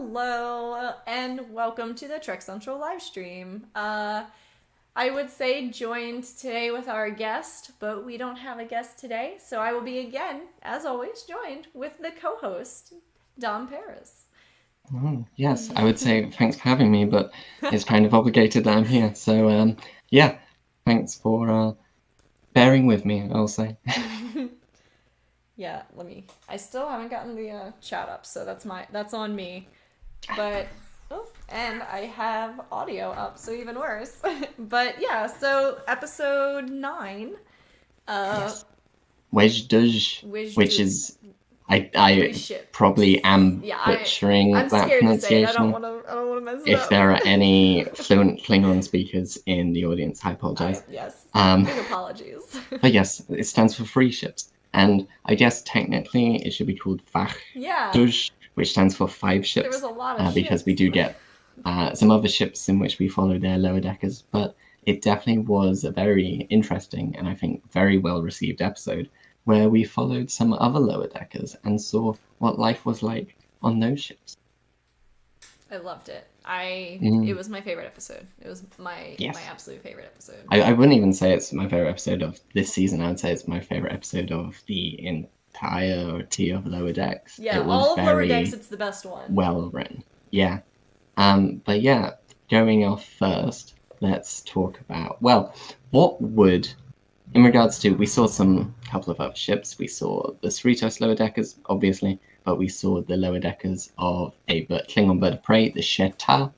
Hello, and welcome to the Trek Central live stream. I would say joined today with our guest, but we don't have a guest today, so I will be again, as always, joined with the co-host, Dom Paris. Oh, yes, I would say thanks for having me, but it's kind of obligated that I'm here. So, yeah, thanks for bearing with me, I'll say. Yeah, I still haven't gotten the chat up, so that's on me. But and I have audio up, so even worse. But yeah, so episode 9. Yes. Voyager, which is I Ship. probably am Yeah, butchering I'm that scared to say it. I pronunciation. don't want to mess it If up. there are any fluent Klingon speakers in the audience, I apologize. Yes, Um, big apologies. but yes, it stands for free ships, and I guess technically it should be called Yeah, Vachuj, which stands for 5 ships. there was a lot of Because ships. we do get some other ships in which we follow their lower deckers, but it definitely was a very interesting and I think very well received episode where we followed some other lower deckers and saw what life was like on those ships. I loved it. It was my favorite episode. It was my absolute favorite episode. I wouldn't even say it's my favorite episode of this season. I would say it's my favorite episode of the entirety of Lower Decks. Yeah, it was all of Lower very Decks, it's the best one. well written. Yeah. But yeah, going off first, let's talk about, well, what would, in regards to, we saw some couple of other ships. We saw the Cerritos lower deckers, obviously, but we saw the lower deckers of a Klingon bird of prey, the Sheta,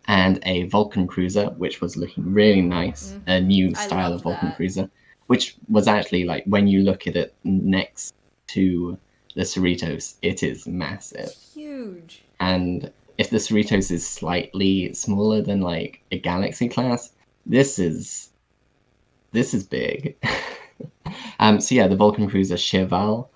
and a Vulcan cruiser, which was looking really nice, a new style of Vulcan cruiser, which was actually, like, when you look at it next to the Cerritos, it is massive. It's huge. And if the Cerritos is slightly smaller than like a Galaxy class, this is big. So yeah, the Vulcan cruiser Cheval,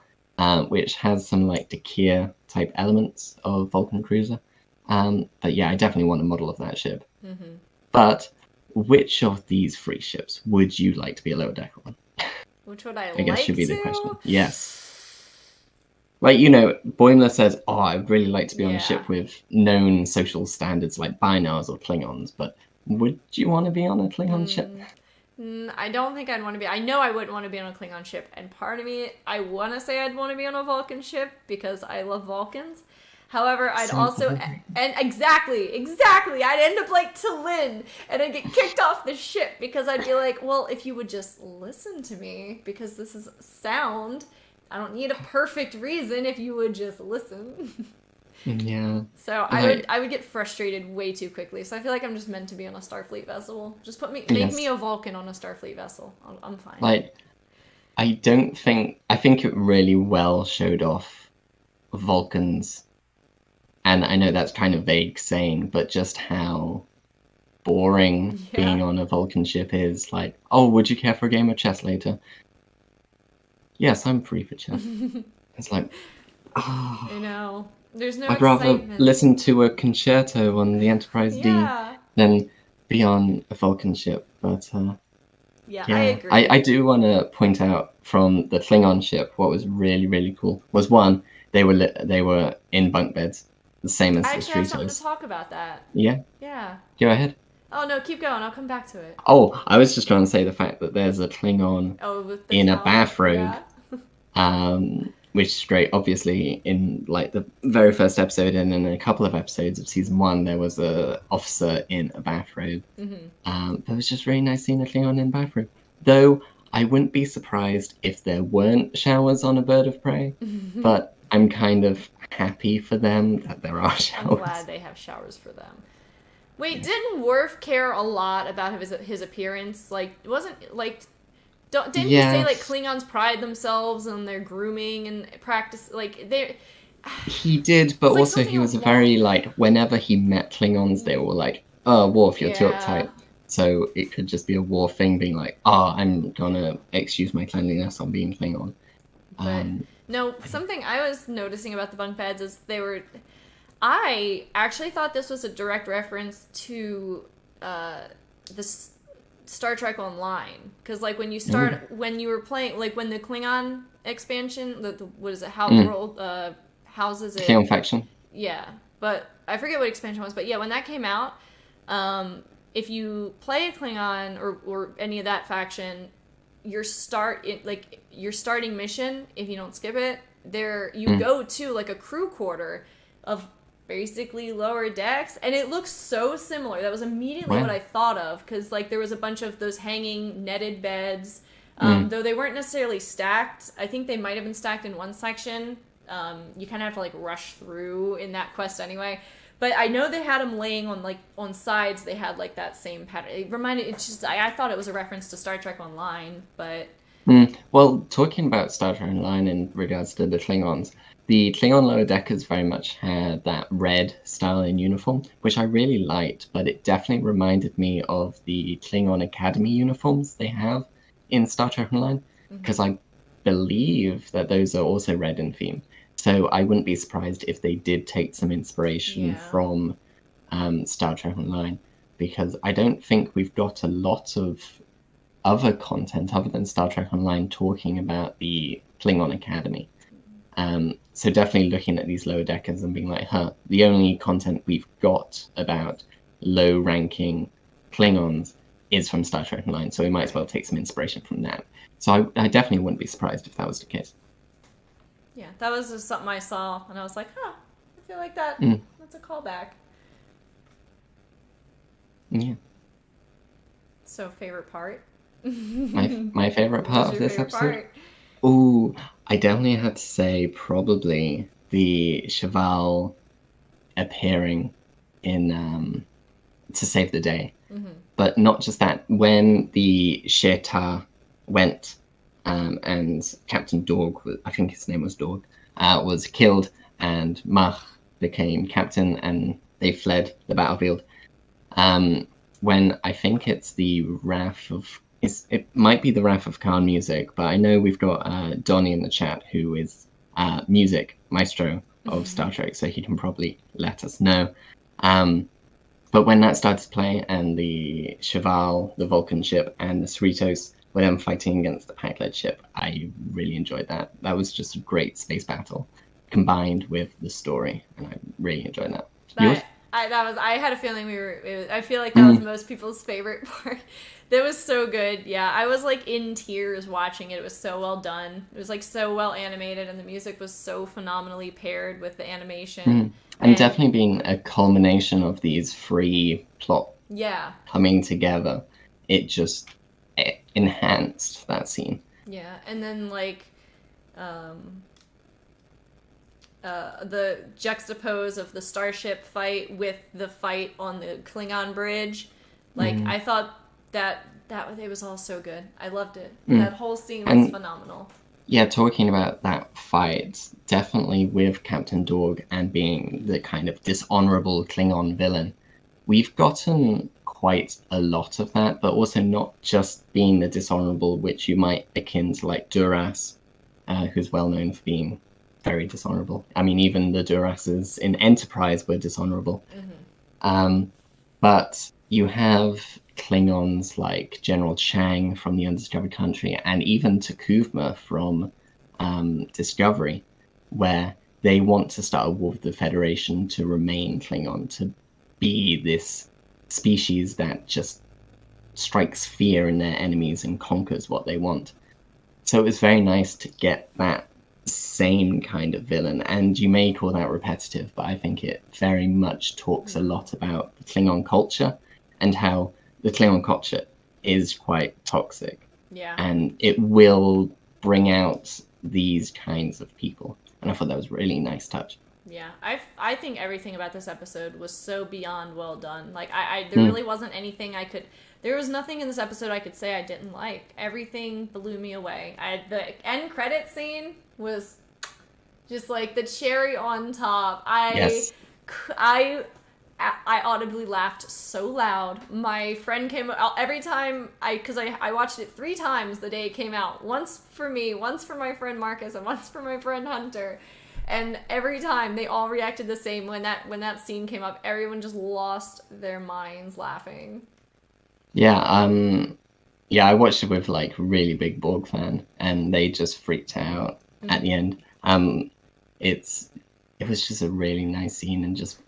which has some like Dakir type elements of Vulcan cruiser. But yeah, I definitely want a model of that ship. Mm-hmm. But which of these free ships would you like to be a lower decker on? Which would I guess like should be to? the question. Yes. Like, you know, Boimler says, oh, I'd really like to be on a ship with known social standards like Binars or Klingons, but would you want to be on a Klingon ship? I don't think I'd want to be. I know I wouldn't want to be on a Klingon ship, and part of me, I want to say I'd want to be on a Vulcan ship because I love Vulcans. However, I'd and exactly, I'd end up like T'Lyn, and I'd get kicked off the ship because I'd be like, well, if you would just listen to me, because this is sound. I don't need a perfect reason if you would just listen. Yeah. So I would get frustrated way too quickly. So I feel like I'm just meant to be on a Starfleet vessel. Just make me a Vulcan on a Starfleet vessel. I'm fine. Like, I think it really well showed off Vulcans, and I know that's kind of vague saying, but just how boring being on a Vulcan ship is. Like, oh, would you care for a game of chess later? Yes, I'm free for chess. It's like, oh. I know. There's no I'd excitement. rather listen to a concerto on the Enterprise D than be on a Vulcan ship. But yeah, I agree. I do want to point out from the Klingon ship, what was really, really cool was, one, they were in bunk beds, the same as the Cerritos. I actually have something to talk about that. Yeah? Yeah. Go ahead. Oh, no, keep going. I'll come back to it. Oh, I was just trying to say the fact that there's a Klingon in a bathrobe, which is great. Obviously, in like the very first episode and in a couple of episodes of season 1, there was a officer in a bathrobe. But it was just really nice seeing a Klingon in a bathrobe. Though, I wouldn't be surprised if there weren't showers on a bird of prey, but I'm kind of happy for them that there are showers. I'm glad they have showers for them. Wait, didn't Worf care a lot about his appearance? Like, it wasn't like, didn't he say like Klingons pride themselves on their grooming and practice? Like they. He did, but also he was very like, whenever he met Klingons, they were like, "Oh, Worf, you're too uptight." So it could just be a Worf thing, being like, "Oh, I'm gonna excuse my cleanliness on being Klingon." But no, something I was noticing about the bunk beds is they were. I actually thought this was a direct reference to this Star Trek Online, because like when you were playing, like when the Klingon expansion, what is it? How the world houses it? Klingon faction. Yeah, but I forget what expansion was. But yeah, when that came out, if you play a Klingon or any of that faction, your starting mission, if you don't skip it, you go to like a crew quarter of basically lower decks, and it looks so similar. That was immediately what I thought of, because like there was a bunch of those hanging netted beds, though they weren't necessarily stacked. I think they might have been stacked in one section. You kind of have to like rush through in that quest anyway. But I know they had them laying on sides. They had like that same pattern. I thought it was a reference to Star Trek Online, but well, talking about Star Trek Online in regards to the Klingons, the Klingon lower deckers very much had that red style in uniform, which I really liked, but it definitely reminded me of the Klingon Academy uniforms they have in Star Trek Online, because I believe that those are also red in theme. So I wouldn't be surprised if they did take some inspiration from Star Trek Online, because I don't think we've got a lot of other content other than Star Trek Online talking about the Klingon Academy. So definitely looking at these lower deckers and being like, the only content we've got about low-ranking Klingons is from Star Trek Online, so we might as well take some inspiration from that. So I definitely wouldn't be surprised if that was the case. Yeah, that was just something I saw, and I was like, I feel like that's a callback. Yeah. So, favorite part? My favorite part of this episode? Part? Ooh, I definitely had to say probably the Cheval appearing in to save the day. But not just that. When the Sheta went and Captain Dorg, I think his name was Dorg, was killed, and Mach became captain, and they fled the battlefield. When I think it's the Wrath of... It might be the Wrath of Khan music, but I know we've got Donnie in the chat, who is music maestro of Star Trek, so he can probably let us know. But when that started to play, and the Cheval, the Vulcan ship, and the Cerritos were them fighting against the Pac-led ship, I really enjoyed that. That was just a great space battle, combined with the story, and I really enjoyed that. I had a feeling I feel like that was most people's favorite part. That was so good. Yeah, I was like in tears watching it. It was so well done. It was like so well animated, and the music was so phenomenally paired with the animation. And definitely being a culmination of these three plot coming together, it just enhanced that scene. Yeah, and then like the juxtapose of the starship fight with the fight on the Klingon bridge. Like, I thought that it was all so good. I loved it. That whole scene was phenomenal. Yeah, talking about that fight, definitely with Captain Dorg and being the kind of dishonorable Klingon villain, we've gotten quite a lot of that, but also not just being the dishonorable, which you might akin to like Duras, who's well known for being very dishonorable. I mean, even the Durases in Enterprise were dishonorable. But you have Klingons like General Chang from the Undiscovered Country, and even Takuvma from Discovery, where they want to start a war with the Federation to remain Klingon, to be this species that just strikes fear in their enemies and conquers what they want. So it was very nice to get that same kind of villain, and you may call that repetitive, but I think it very much talks a lot about the Klingon culture and how the Klingon culture is quite toxic. Yeah. And it will bring out these kinds of people. And I thought that was a really nice touch. Yeah, I think everything about this episode was so beyond well done. Like, there really wasn't anything there was nothing in this episode I could say I didn't like. Everything blew me away. The end credit scene was just like the cherry on top. I audibly laughed so loud. My friend came every time because I watched it 3 times the day it came out. Once for me, once for my friend Marcus, and once for my friend Hunter. And every time they all reacted the same when that scene came up. Everyone just lost their minds laughing. Yeah, I watched it with like a really big Borg fan, and they just freaked out at the end. It's it was just a really nice scene and just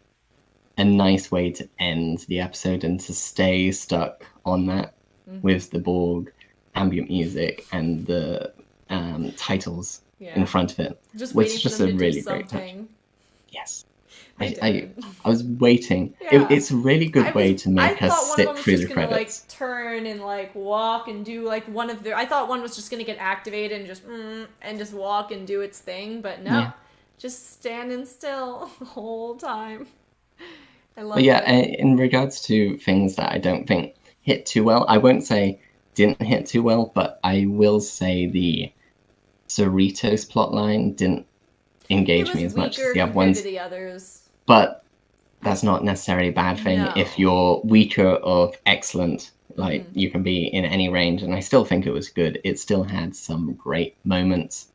a nice way to end the episode and to stay stuck on that with the Borg ambient music and the titles in front of it. Just which waiting is for just them a to really do great touch. something. Yes. I was waiting. Yeah. It's a really good way to make us sit through the gonna, credits. like, turn and like walk and do like one of their. I thought one was just gonna get activated and just walk and do its thing, but no, just standing still the whole time. I love it. In regards to things that I don't think hit too well, I won't say didn't hit too well, but I will say the Cerritos plotline didn't engage me as much as the other ones. To the others. But that's not necessarily a bad thing. No. If you're weaker or excellent, like you can be in any range, and I still think it was good. It still had some great moments.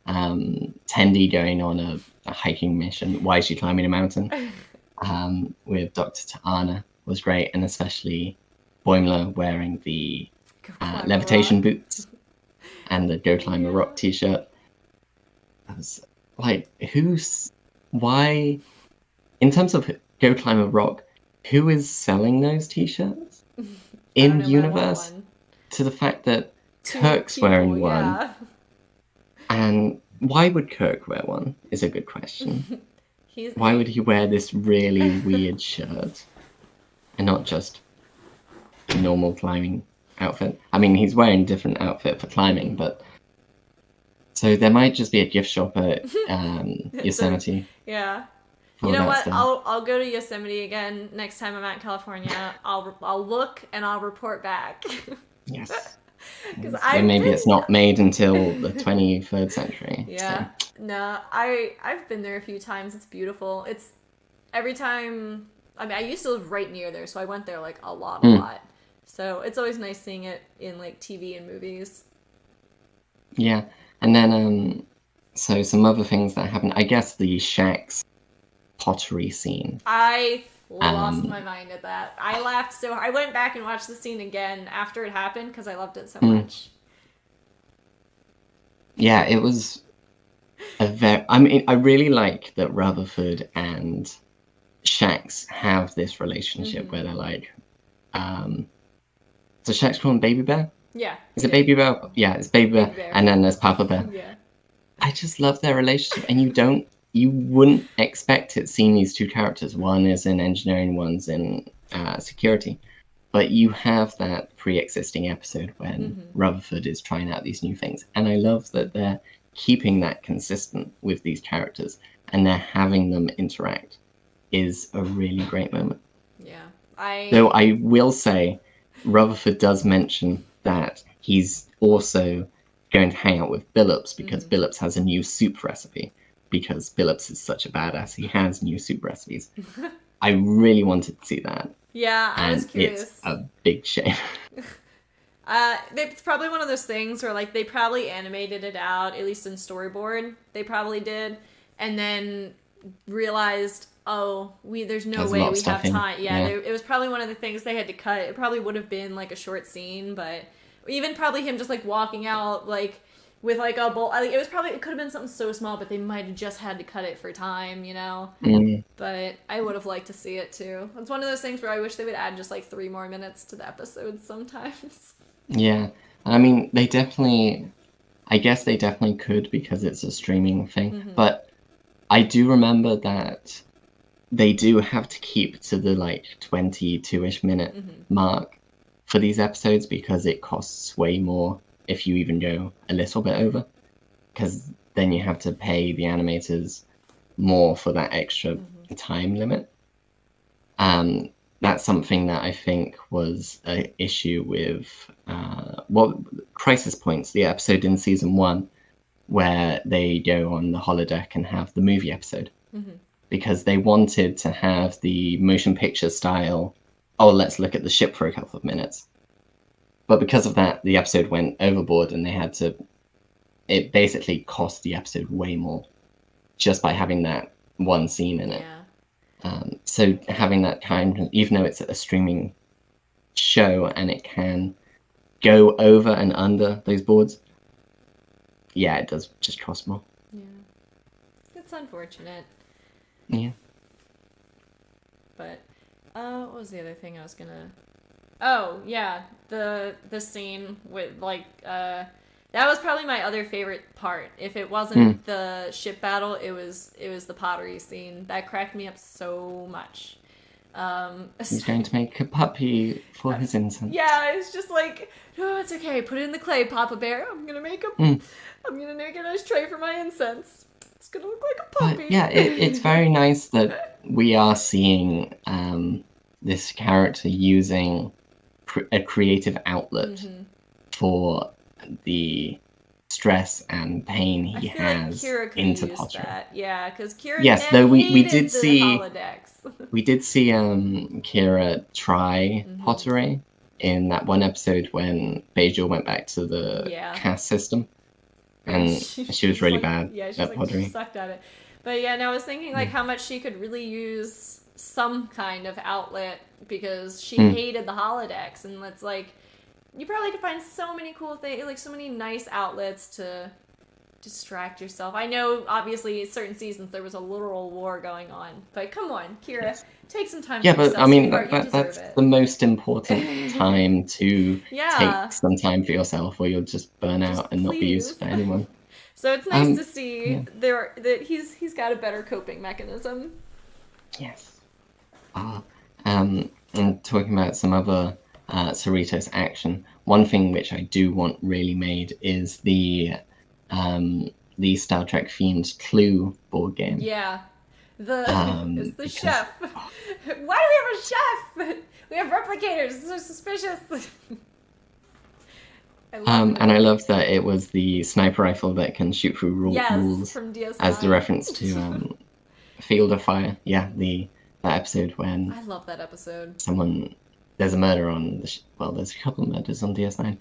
Tendi going on a hiking mission. Why is she climbing a mountain? With Dr. Ta'ana was great, and especially Boimler wearing the levitation boots and the Go Climb a Rock t-shirt. I was like, why, in terms of Go Climb a Rock, who is selling those t-shirts in universe? To the fact that Kirk's wearing one. And why would Kirk wear one is a good question. Why would he wear this really weird shirt and not just a normal climbing outfit? I mean, he's wearing a different outfit for climbing, but so there might just be a gift shop at Yosemite. Yeah. You know what? I'll go to Yosemite again next time I'm at California. I'll look and I'll report back. Yes. So maybe it's not made until the 23rd century. Yeah. So. No, I've been there a few times. It's beautiful. It's every time. I mean, I used to live right near there, so I went there like a lot. So it's always nice seeing it in like TV and movies. Yeah, and then so some other things that happened. I guess the Shaxx pottery scene. I lost my mind at that. I laughed so I went back and watched the scene again after it happened because I loved it so much. Yeah, it was I mean, I really like that Rutherford and Shaxx have this relationship where they're like, so Shaxx call him Baby Bear? Yeah. Is it Baby Bear? Yeah, it's Baby Bear. And then there's Papa Bear. Yeah. I just love their relationship, and you wouldn't expect it seeing these two characters. One is in engineering, one's in security. But you have that pre-existing episode when Rutherford is trying out these new things. And I love that they're keeping that consistent with these characters and they're having them interact is a really great moment. Yeah. Though I will say, Rutherford does mention that he's also going to hang out with Billups because Billups has a new soup recipe. Because Billups is such a badass, he has new soup recipes. I really wanted to see that. Yeah, I was curious. It's a big shame. It's probably one of those things where like they probably animated it out, at least in storyboard. They probably did, and then realized, there's no way we have time. Yeah. It was probably one of the things they had to cut. It probably would have been like a short scene, but even probably him just like walking out like with like a bowl. It could have been something so small, but they might have just had to cut it for time, you know? But I would have liked to see it too. It's one of those things where I wish they would add just like 3 more minutes to the episodes sometimes. Yeah. I mean, I guess they definitely could because it's a streaming thing. But I do remember that they do have to keep to the like 22-ish minute mark for these episodes because it costs way more if you even go a little bit over, because then you have to pay the animators more for that extra time limit. That's something that I think was an issue with Crisis Points, the episode in season 1 where they go on the holodeck and have the movie episode, because they wanted to have the motion picture style, let's look at the ship for a couple of minutes. But because of that, the episode went overboard and it basically cost the episode way more just by having that one scene in it. So having that kind, even though it's a streaming show and it can go over and under those boards, it does just cost more. Yeah. It's unfortunate. Yeah. But what was the other thing I was gonna? Oh yeah, the scene with like that was probably my other favorite part. If it wasn't the ship battle, it was the pottery scene. That cracked me up so much. He's going to make a puppy for his incense. Yeah, it's just like, no, it's okay. Put it in the clay, Papa Bear. I'm gonna make a nice tray for my incense. It's gonna look like a puppy. But yeah, it's very nice that we are seeing this character using a creative outlet for the stress and pain he has into pottery. That. Yeah, because Kira. Yes, though we did see holodecks. we did see Kira try pottery in that one episode when Voyager went back to the caste system, and she was really bad at pottery. She sucked at it. But yeah, no, I was thinking like how much she could really use some kind of outlet because she hated the holodecks, and it's like you probably could find so many cool things, like so many nice outlets to distract yourself. I know, obviously, certain seasons there was a literal war going on, but come on, Kira, take some time. Yeah, for but yourself, I mean that's the most important time to take some time for yourself, or you'll just burn out and not be used by anyone. So it's nice to see that he's got a better coping mechanism. Yes. And talking about some other Cerritos action, one thing which I do want really made is the Star Trek themed Clue board game. Yeah. It's the chef. Why do we have a chef? We have replicators. It's so suspicious. I love that it was the sniper rifle that can shoot through rules from DS9. as the reference to Field of Fire. Yeah, that episode when I love that episode. There's a murder on there's a couple of murders on DS9.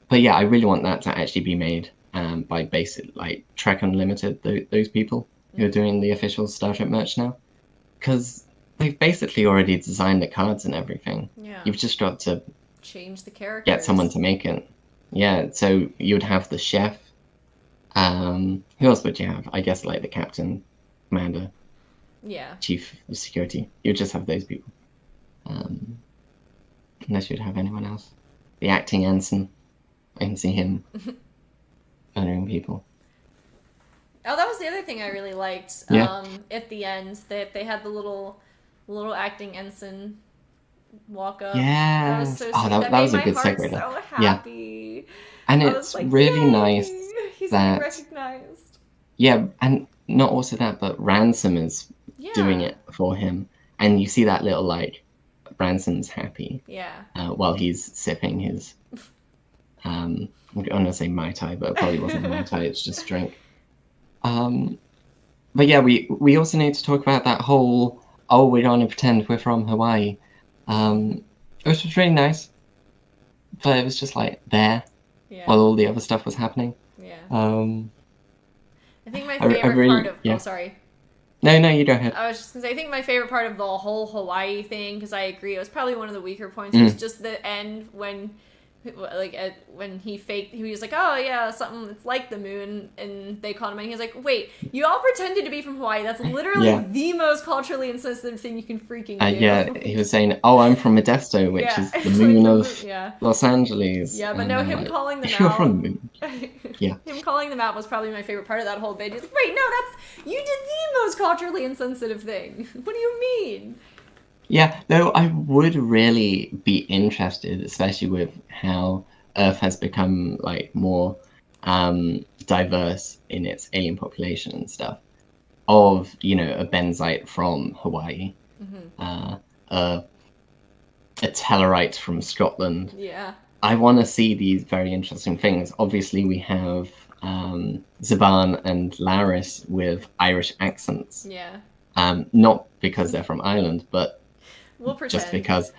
But yeah, I really want that to actually be made by basic like Trek Unlimited, those people who are doing the official Star Trek merch now, because they've basically already designed the cards and everything. Yeah. You've just got to change the characters. Get someone to make it. Yeah, so you'd have the chef. Who else would you have? I guess like the captain, commander, chief of security. You'd just have those people. Unless you'd have anyone else. The acting ensign. I can see him murdering people. Oh, that was the other thing I really liked. At the end, that they had the little acting ensign walk up. Yeah. That was so sweet. That was a good segue. So happy. And it's like, really nice he's that being recognized. Yeah, and not also that, but Ransom is doing it for him, and you see that little like Ransom's happy. Yeah. While he's sipping his I'm gonna say Mai Tai, but it probably wasn't Mai Tai, it's just drink. But yeah, we also need to talk about that whole we're gonna pretend we're from Hawaii. It was just really nice. But it was just like there while all the other stuff was happening. Yeah. I think my favorite part of oh sorry. No, you go ahead. I was just gonna say I think my favorite part of the whole Hawaii thing, because I agree, it was probably one of the weaker points, was just the end when when he was like, oh yeah, something, it's like the moon, and they called him, and he was like, wait, you all pretended to be from Hawaii, that's literally the most culturally insensitive thing you can freaking do. Yeah, he was saying, I'm from Modesto, which is the moon of Los Angeles. Yeah, but no, him calling them out. You're from the moon. Him calling them out was probably my favorite part of that whole bit. He's like, wait, no, you did the most culturally insensitive thing. What do you mean? Yeah, though I would really be interested, especially with how Earth has become like more diverse in its alien population and stuff, of a Benzite from Hawaii, a Tellarite from Scotland. Yeah, I want to see these very interesting things. Obviously, we have Zaban and Laris with Irish accents. Yeah. Not because they're from Ireland, but we'll pretend. Just because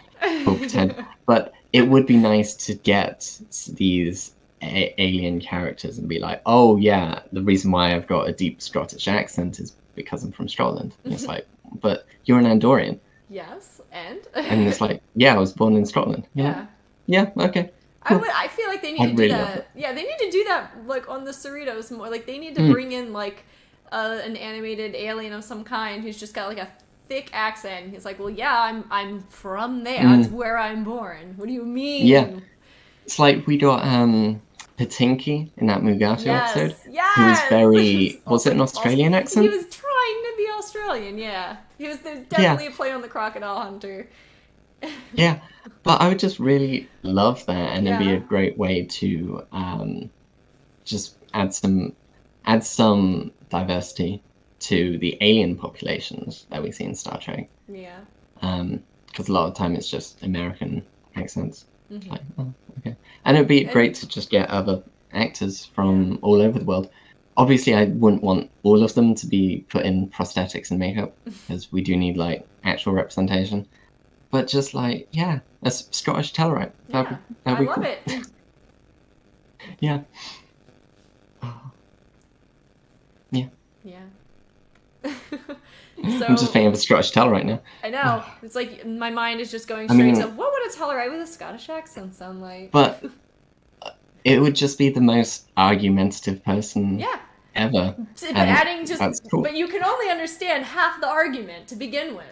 we'll pretend. But it would be nice to get these alien characters and be like, oh yeah, the reason why I've got a deep Scottish accent is because I'm from Scotland. And it's like, but you're an Andorian. Yes, and it's like, yeah, I was born in Scotland. Yeah. Yeah, okay. Cool. I feel like they need to do that. Yeah, they need to do that like on the Cerritos more. Like they need to bring in like an animated alien of some kind who's just got like a thick accent. He's like, well, yeah, I'm from there. It's where I'm born. What do you mean? Yeah. It's like we got Patinky in that Mugatu episode. Yes. Who was very... Was it an Australian accent? He was trying to be Australian, yeah. There's definitely a play on the Crocodile Hunter. Yeah. But I would just really love that, and it'd be a great way to just add some diversity to the alien populations that we see in Star Trek. Yeah. Because a lot of the time it's just American accents. Like, oh, okay. And it'd be great to just get other actors from all over the world. Obviously, I wouldn't want all of them to be put in prosthetics and makeup, because we do need, like, actual representation. But just, like, a Scottish Tellurite. That'd be I love cool. it. Yeah. Yeah. So, I'm just thinking of a Scottish Tellurite now. I know. It's like my mind is just going straight to what would a Tellurite with a Scottish accent sound like? But it would just be the most argumentative person ever. But adding that's cool. But you can only understand half the argument to begin with.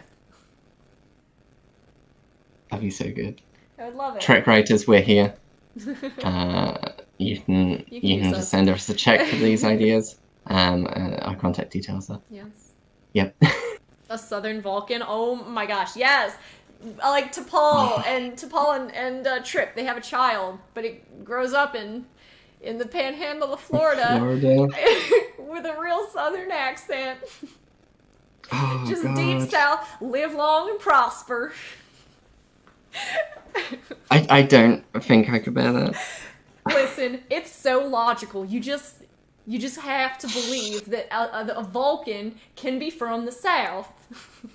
That'd be so good. I would love it. Trek writers, we're here. You can just send us a check for these ideas. Our contact details are. Yes. Yep. A Southern Vulcan. Oh my gosh, yes. Like T'Pol and Trip, they have a child, but it grows up in the Panhandle of Florida. With a real Southern accent. Oh, just God. deep South. Live long and prosper. I don't think I could bear that. Listen, it's so logical. You just have to believe that a Vulcan can be from the South.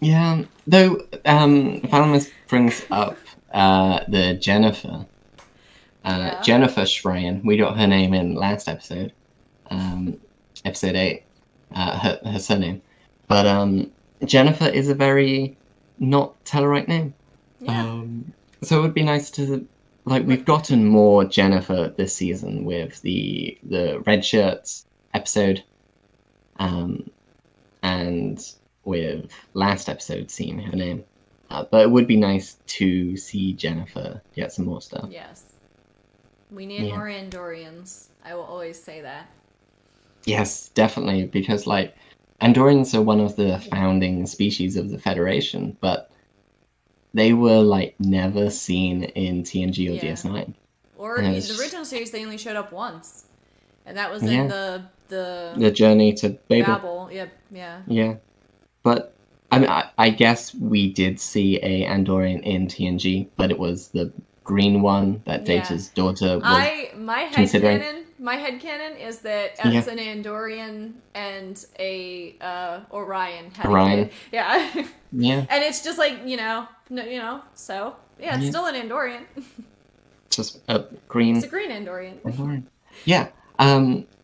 Yeah, though Valamis brings up the Jennifer. Jennifer Schreien. We got her name in last episode. Episode 8. Her surname. But Jennifer is a very not Tellurite name. Yeah. So it would be nice to... Like, we've gotten more Jennifer this season with the Red Shirts episode, and with last episode seeing her name. But it would be nice to see Jennifer get some more stuff. Yes. We need more Andorians. I will always say that. Yes, definitely, because, like, Andorians are one of the founding species of the Federation, but they were, like, never seen in TNG or DS9. Or in the original series, they only showed up once. And that was in the Journey to Babel. Yeah. But, I mean, I guess we did see a Andorian in TNG, but it was the green one that Data's daughter was considering. My headcanon is that it's an Andorian and a Orion. Orion. Yeah. Yeah. And it's just like, so it's still an Andorian. Just a green. It's a green Andorian. Yeah.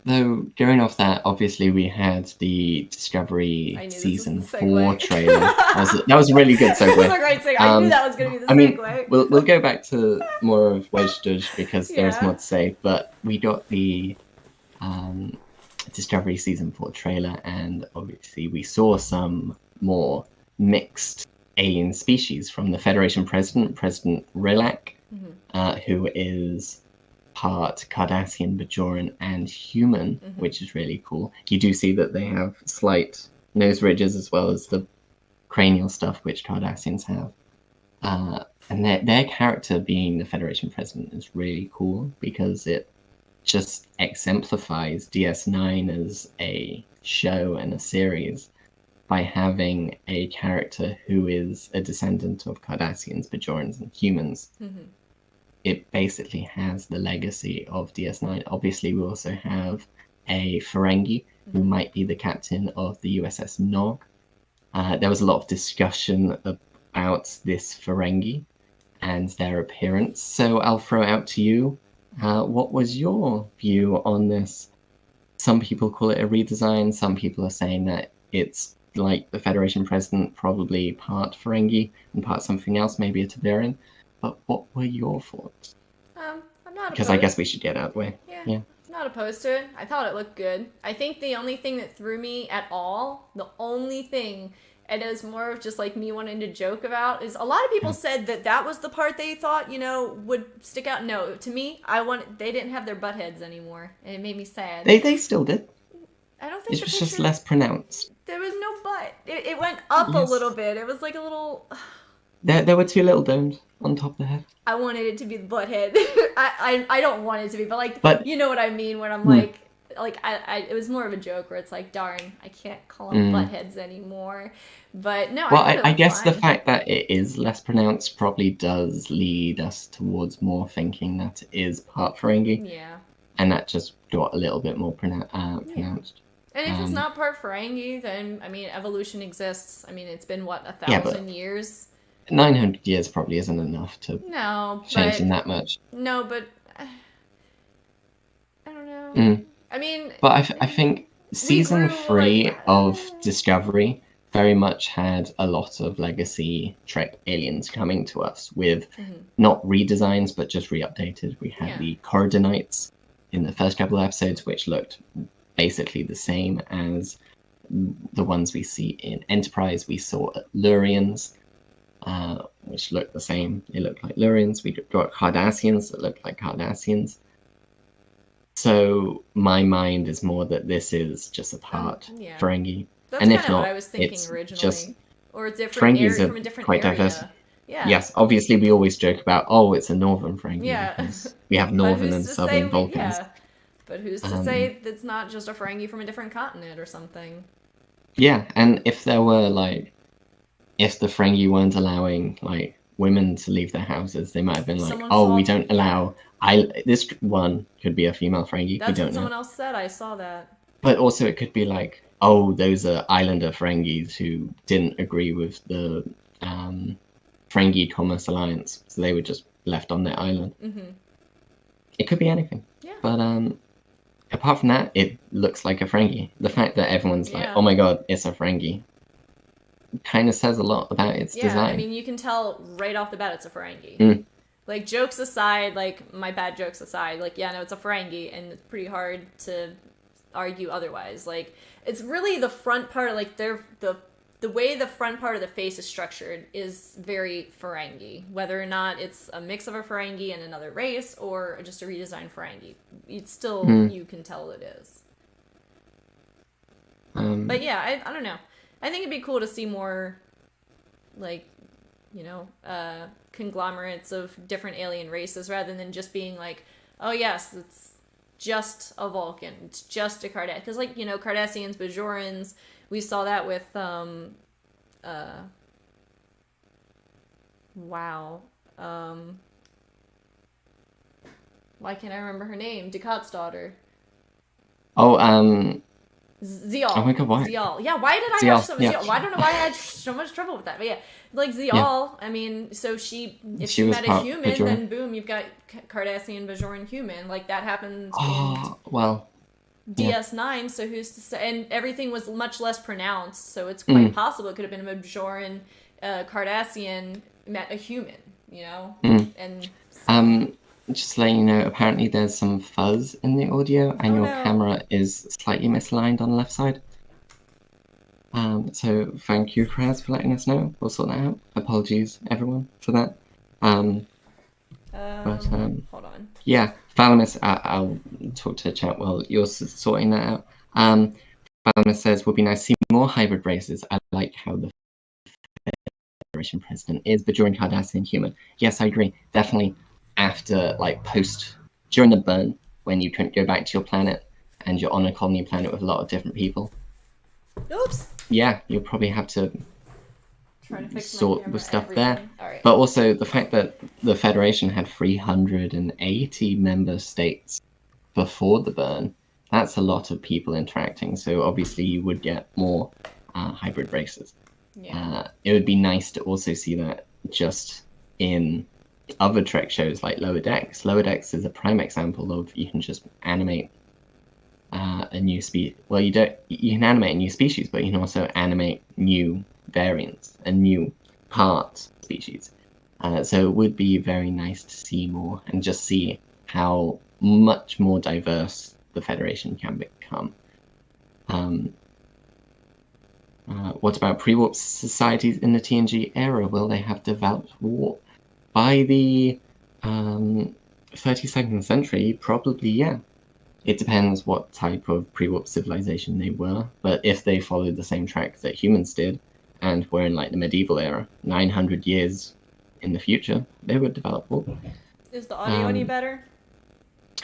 Though going off that, obviously we had the Discovery season 4 trailer. That was a really good segue. That was a great segue. I knew that was going to be the segue. We'll go back to more of Voyager because there's more to say. But we got the Discovery season 4 trailer, and obviously we saw some more mixed alien species from the Federation President Rilak, who is part Cardassian, Bajoran, and human, which is really cool. You do see that they have slight nose ridges as well as the cranial stuff which Cardassians have. And their character being the Federation President is really cool because it just exemplifies DS9 as a show and a series by having a character who is a descendant of Cardassians, Bajorans, and humans. It basically has the legacy of DS9. Obviously, we also have a Ferengi who might be the captain of the USS Nog. There was a lot of discussion about this Ferengi and their appearance. So I'll throw it out to you. What was your view on this? Some people call it a redesign. Some people are saying that it's like the Federation President, probably part Ferengi and part something else, maybe a Tavarian. But what were your thoughts? I'm not because I guess we should get out of the way. Yeah. Yeah. I'm Not opposed to it. I thought it looked good. I think the only thing that threw me at all, the only thing, and it was more of just like me wanting to joke about, is a lot of people said that was the part they thought, would stick out. No, to me, they didn't have their butt heads anymore, and it made me sad. They still did. I don't think it was just less pronounced. There was no butt. It went up a little bit. It was like a little. There were two little domes on top of the head. I wanted it to be the butt head. I don't want it to be, but you know what I mean when I'm like it was more of a joke where it's like, darn, I can't call them butt heads anymore. But no, well, I guess the fact that it is less pronounced probably does lead us towards more thinking that it is part Ferengi. Yeah. And that just got a little bit more pronounced. And if it's not part Ferengi, then, I mean, evolution exists. I mean, it's been, 1,000 years? 900 years probably isn't enough to change them that much. No, but I don't know. I mean... But I think season 3 of Discovery very much had a lot of legacy Trek aliens coming to us with not redesigns, but just re-updated. We had the Corridonites in the first couple of episodes, which looked basically the same as the ones we see in Enterprise. We saw Lurians, which looked the same. They looked like Lurians. We got Cardassians that looked like Cardassians. So my mind is more that this is just a part Ferengi. That's and kind if of not, what I was thinking it's originally. Just or a different area from a different quite area. Diverse. Yeah. Yes, obviously we always joke about, it's a northern Ferengi. Yeah. Because we have northern and southern Vulcans. Yeah. But who's to say it's not just a Ferengi from a different continent or something? Yeah, and if there were, if the Ferengi weren't allowing, women to leave their houses, they might have been we don't allow... This one could be a female Ferengi, That's we don't what someone know. else said, I saw that. But also it could be those are Islander Ferengis who didn't agree with the Ferengi Commerce Alliance, so they were just left on their island. Mm-hmm. It could be anything. Yeah. But apart from that, it looks like a Ferengi. The fact that everyone's like, oh my god, it's a Ferengi, kind of says a lot about its design. Yeah, I mean, you can tell right off the bat it's a Ferengi. Jokes aside, my bad jokes aside, it's a Ferengi, and it's pretty hard to argue otherwise. It's really the front part, the way the front part of the face is structured is very Ferengi. Whether or not it's a mix of a Ferengi and another race, or just a redesigned Ferengi, it's still, you can tell it is. But yeah, I don't know. I think it'd be cool to see more, conglomerates of different alien races, rather than just being oh yes, it's just a Vulcan, it's just a Cardassian. Because Cardassians, Bajorans, we saw that with why can't I remember her name? Ducat's daughter. Zial. Oh my god, why? Zial. Yeah, why did I have so much Zial? Well, I don't know why I had so much trouble with that. But yeah, Zial, I mean, so if she met a human, Bajoran. Then boom, you've got Cardassian Bajoran human. That happens in DS9, so who's to say? And everything was much less pronounced, so it's quite possible it could have been a Bajoran Cardassian met a human, And just to let you know, apparently there's some fuzz in the audio, and your camera is slightly misaligned on the left side. So thank you, Kraz, for letting us know. We'll sort that out. Apologies, everyone, for that. Hold on. Yeah, Thalamus, I'll talk to the chat while you're sorting that out. Thalamus says, would be nice to see more hybrid races. I like how the Federation president is Bajoran, Cardassian, human. Yes, I agree. Definitely. After, during the burn, when you couldn't go back to your planet, and you're on a colony planet with a lot of different people. Oops! Yeah, you'll probably have to sort with stuff there. Right. But also, the fact that the Federation had 380 member states before the burn, that's a lot of people interacting, so obviously you would get more hybrid races. Yeah. It would be nice to also see that just in other Trek shows like Lower Decks. Lower Decks is a prime example of you can just animate a new species. Well, you can animate a new species, but you can also animate new variants and new parts of species. So it would be very nice to see more and just see how much more diverse the Federation can become. What about pre-warp societies in the TNG era? Will they have developed warp? By the 32nd century, probably, yeah. It depends what type of pre-warp civilization they were, but if they followed the same track that humans did, and were in like the medieval era, 900 years in the future, they would develop warp. Is the audio any better?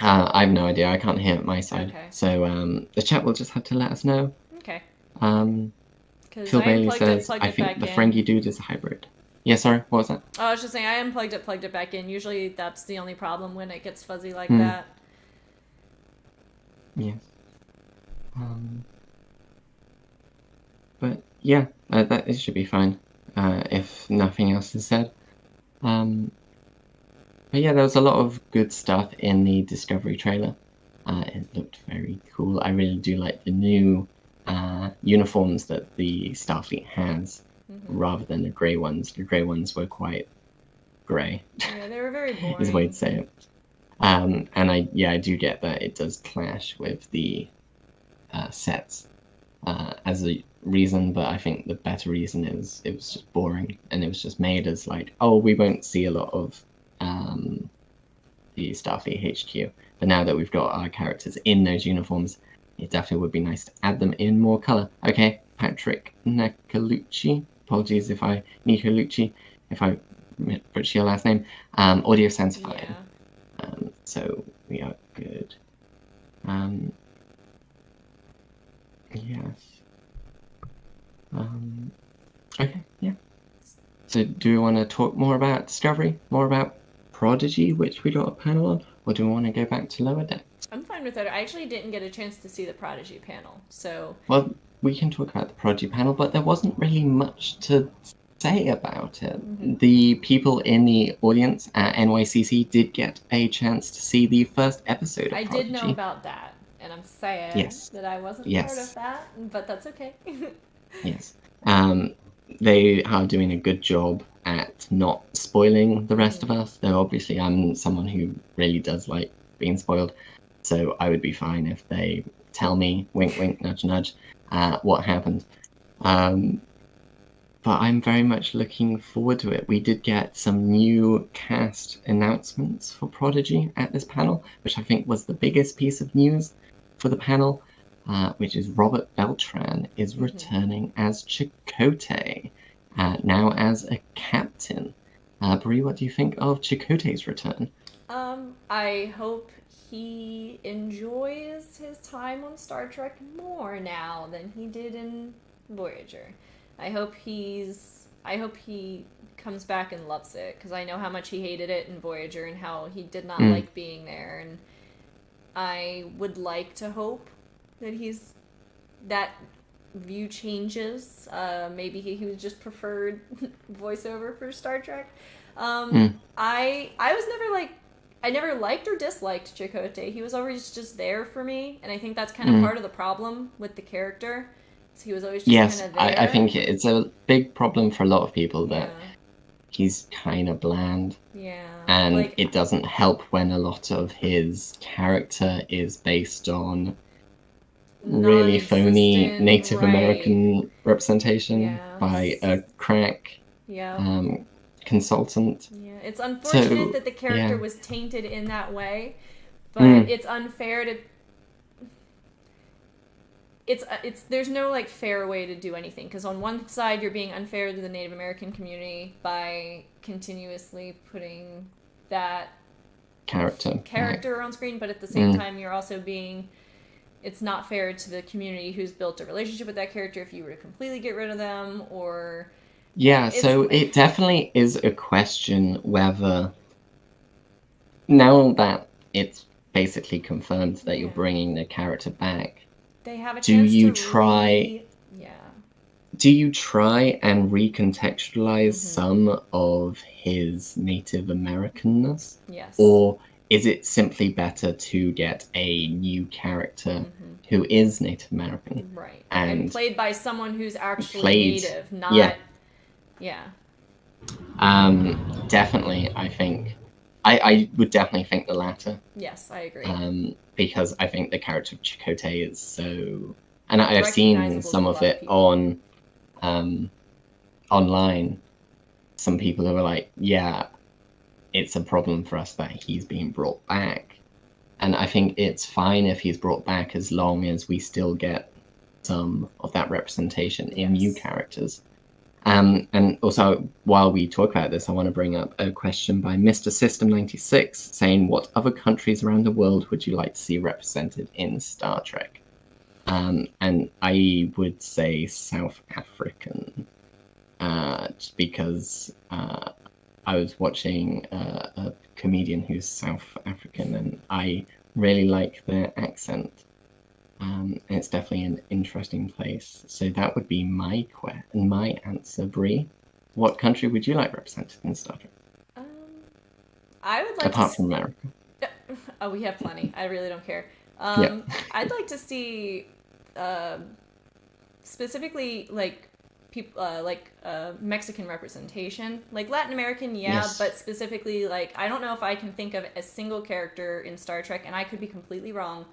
I have no idea. I can't hear it my side. Okay. So the chat will just have to let us know. Okay. Phil Bailey says, I think the Ferengi dude is a hybrid. Yeah, sorry, what was that? Oh, I was just saying, I unplugged it, plugged it back in. Usually that's the only problem when it gets fuzzy like that. Yes. But yeah, it should be fine, if nothing else is said. But yeah, there was a lot of good stuff in the Discovery trailer. It looked very cool. I really do like the new uniforms that the Starfleet has, rather than the grey ones. The grey ones were quite grey. Yeah, they were very boring. Is the way to say it. And I do get that it does clash with the sets as a reason, but I think the better reason is it was just boring, and it was just made as like, oh, we won't see a lot of the Starfleet HQ, but now that we've got our characters in those uniforms, it definitely would be nice to add them in more colour. Okay, Patrick Nicolucci, apologies if I butcher your last name, audio sounds fine. Yeah. So we are good. Yes. Okay, yeah. So do we want to talk more about Discovery, more about Prodigy, which we got a panel on, or do we want to go back to Lower Decks? I'm fine with that. I actually didn't get a chance to see the Prodigy panel, so... Well, we can talk about the Prodigy panel, but there wasn't really much to say about it. The people in the audience at NYCC did get a chance to see the first episode of Prodigy. I did know about that, and I'm sad that I wasn't part of that, but that's okay. Yes. They are doing a good job at not spoiling the rest of us, though obviously I'm someone who really does like being spoiled, so I would be fine if they tell me, wink wink, nudge nudge, what happened. But I'm very much looking forward to it. We did get some new cast announcements for Prodigy at this panel, which I think was the biggest piece of news for the panel, which is Robert Beltran is returning as Chakotay, now as a captain. Brie, what do you think of Chakotay's return? I hope he enjoys his time on Star Trek more now than he did in Voyager. I hope he comes back and loves it, because I know how much he hated it in Voyager and how he did not like being there, and I would like to hope that view changes. Maybe he was just preferred voiceover for Star Trek. I never liked or disliked Chakotay. He was always just there for me, and I think that's kind of part of the problem with the character. So he was always just kind of there. I think it's a big problem for a lot of people that he's kind of bland. Yeah. And it doesn't help when a lot of his character is based on really phony Native American representation by a crack consultant. Yeah, it's unfortunate that the character was tainted in that way, but it's unfair to... there's no fair way to do anything, because on one side you're being unfair to the Native American community by continuously putting that character on screen, but at the same time you're also being... It's not fair to the community who's built a relationship with that character if you were to completely get rid of them, or... Yeah, so it definitely is a question whether, now that it's basically confirmed that you're bringing the character back, they have a chance do you try and recontextualize some of his Native Americanness? Yes. Or is it simply better to get a new character who is Native American? Right. And played by someone who's actually Native, not... Yeah. Definitely, I think I would definitely think the latter. Yes, I agree. Because I think the character of Chakotay is so, and I've seen Recognizable some to a of lot of it people. on online. Some people who are like, yeah, it's a problem for us that he's being brought back. And I think it's fine if he's brought back as long as we still get some of that representation in new Yes. characters. And also, while we talk about this, I want to bring up a question by Mr. System 96 saying, what other countries around the world would you like to see represented in Star Trek? And I would say South African, just because I was watching a comedian who's South African, and I really like their accent. And it's definitely an interesting place. So that would be my answer, Brie. What country would you like represented in Star Trek? I would like Apart from America. Oh, we have plenty. I really don't care. Yeah. I'd like to see specifically like people Mexican representation, like Latin American, yeah, Yes. but specifically like I don't know if I can think of a single character in Star Trek, and I could be completely wrong,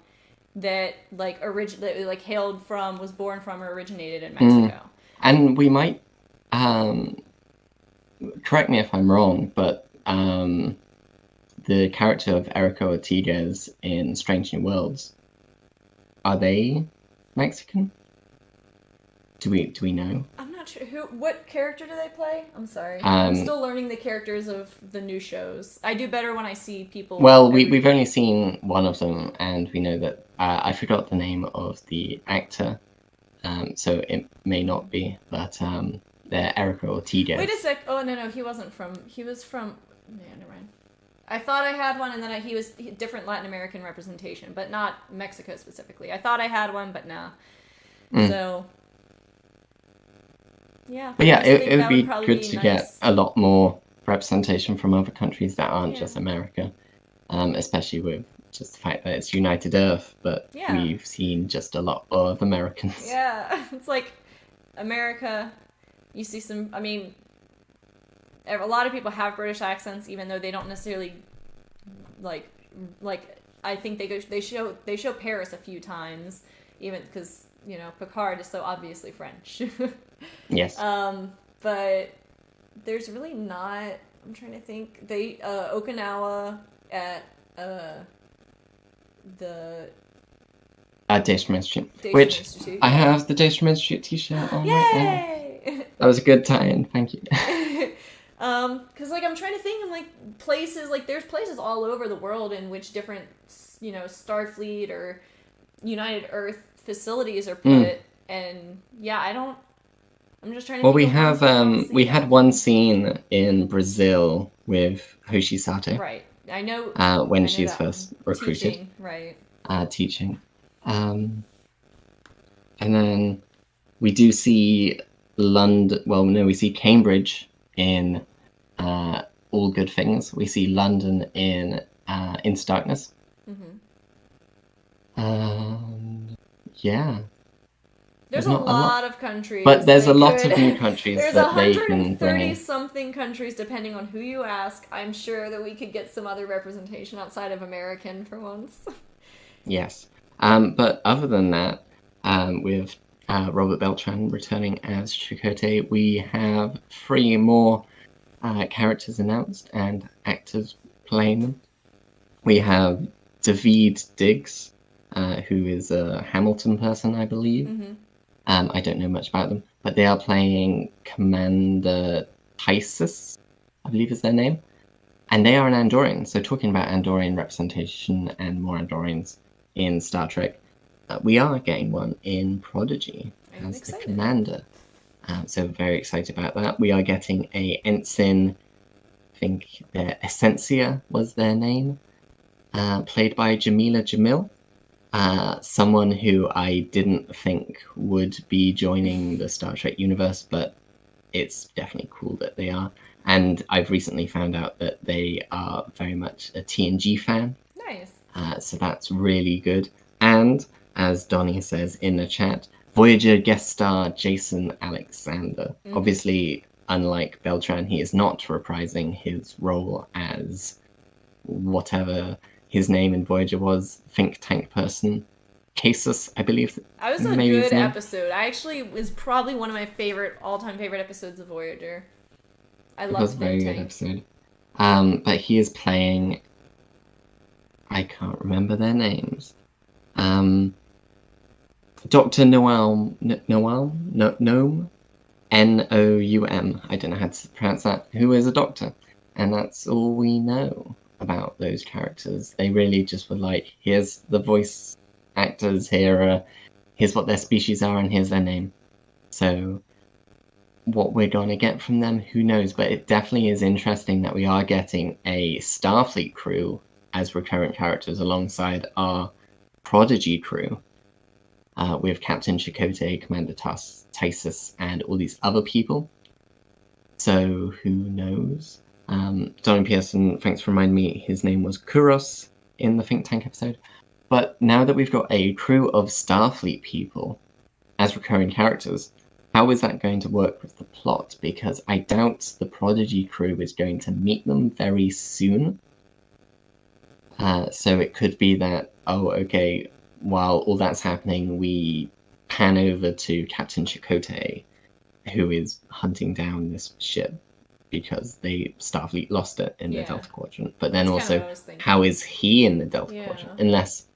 that was born from or originated in Mexico. And we might correct me if I'm wrong, but the character of Erica Ortigas in Strange New Worlds, are they Mexican? Do we know? I'm not sure what character do they play? I'm sorry. I'm still learning the characters of the new shows. I do better when I see people. Well, we've only seen one of them, and we know that I forgot the name of the actor, so it may not be, but they're Erica Ortigas. Wait a sec. Oh no, he wasn't from. He was from. Yeah, never mind. I thought I had one, and then he was different Latin American representation, but not Mexico specifically. I thought I had one, but no. So. Yeah. But yeah, it would be good to get a lot more representation from other countries that aren't just America, especially with just the fact that it's United Earth, but we've seen just a lot of Americans. Yeah, it's like America, you see some, I mean, a lot of people have British accents, even though they don't necessarily, like I think they show Paris a few times, even because, you know, Picard is so obviously French. Yes. But there's really not. I'm trying to think. They Okinawa at the Days from Institute, which Institute, I have the Days from Institute t-shirt on right now. That was a good tie-in. Thank you. Because like I'm trying to think of like places, like there's places all over the world in which different, you know, Starfleet or United Earth facilities are put, and yeah, I'm just trying to. Well, we have we had one scene in Brazil with Hoshi Sato. Right, I know. When she's first recruited. Teaching, right. Teaching, and then we do see London. Well, no, we see Cambridge in All Good Things. We see London in Into Darkness. Yeah. There's a lot of countries. But there's a lot of new countries that they can bring in. There's 130-something countries, depending on who you ask. I'm sure that we could get some other representation outside of American for once. Yes. But other than that, with Robert Beltran returning as Chakotay, we have 3 more characters announced and actors playing them. We have Daveed Diggs, who is a Hamilton person, I believe. I don't know much about them, but they are playing Commander Tysus, I believe is their name. And they are an Andorian, so talking about Andorian representation and more Andorians in Star Trek, we are getting one in Prodigy as the commander. So very excited about that. We are getting a ensign, I think Essentia was their name, played by Jamila Jamil. Someone who I didn't think would be joining the Star Trek universe, but it's definitely cool that they are. And I've recently found out that they are very much a TNG fan. Nice. So that's really good. And, as Donnie says in the chat, Voyager guest star Jason Alexander. Obviously, unlike Beltran, he is not reprising his role as whatever his name in Voyager was, think tank person. Casus, I believe. That was a maybe his good name. episode. I actually was probably one of my all-time favorite episodes of Voyager. I It love was a very Think good Tank. episode. But he is playing. I can't remember their names. Dr. Noam, Noam, Noum. I don't know how to pronounce that. Who is a doctor, and that's all we know about those characters. They really just were like, here's the voice actors here. Here's what their species are, and here's their name. So, what we're gonna get from them, who knows? But it definitely is interesting that we are getting a Starfleet crew as recurrent characters alongside our Prodigy crew. With Captain Chakotay, Commander Tysus, and all these other people. So who knows? Donnie Pearson, thanks for reminding me, his name was Kuros in the Think Tank episode. But now that we've got a crew of Starfleet people as recurring characters, how is that going to work with the plot? Because I doubt the Prodigy crew is going to meet them very soon. So it could be that, okay, while all that's happening, we pan over to Captain Chakotay, who is hunting down this ship because Starfleet lost it in the Delta Quadrant. But then also, how is he in the Delta Quadrant? Unless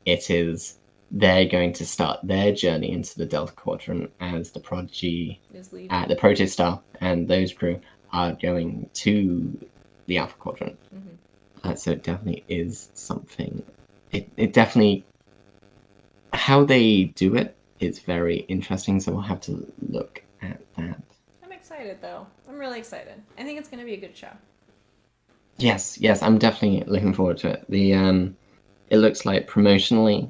it is they're going to start their journey into the Delta Quadrant as the Prodigy, the Protostar, and those crew are going to the Alpha Quadrant. Mm-hmm. So it definitely is something. It definitely. How they do it is very interesting, so we'll have to look at that. I'm excited, though. I'm really excited. I think it's going to be a good show. Yes, I'm definitely looking forward to it. It looks like promotionally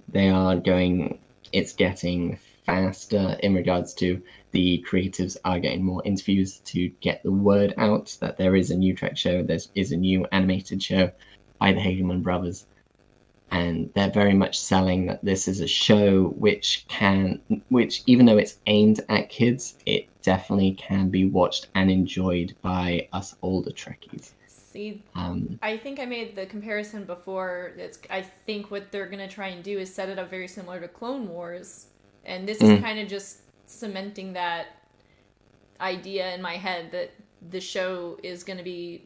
it's getting faster in regards to the creatives are getting more interviews to get the word out that there is a new Trek show, there is a new animated show by the Hageman brothers. And they're very much selling that this is a show which even though it's aimed at kids, it definitely can be watched and enjoyed by us older Trekkies. See, I think I made the comparison before. I think what they're going to try and do is set it up very similar to Clone Wars. And this is kind of just cementing that idea in my head that the show is going to be,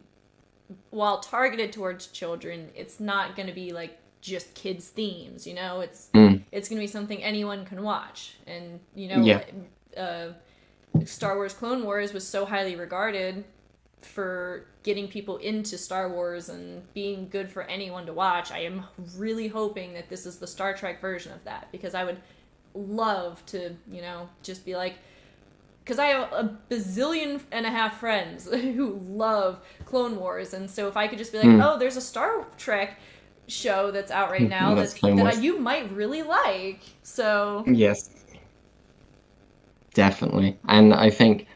while targeted towards children, it's not going to be like just kids themes, it's going to be something anyone can watch. And Star Wars Clone Wars was so highly regarded for getting people into Star Wars and being good for anyone to watch. I am really hoping that this is the Star Trek version of that, because I would love to just be like, because I have a bazillion and a half friends who love Clone Wars, and so if I could just be like, there's a Star Trek show that's out right now that you might really like. So yes, definitely. And I think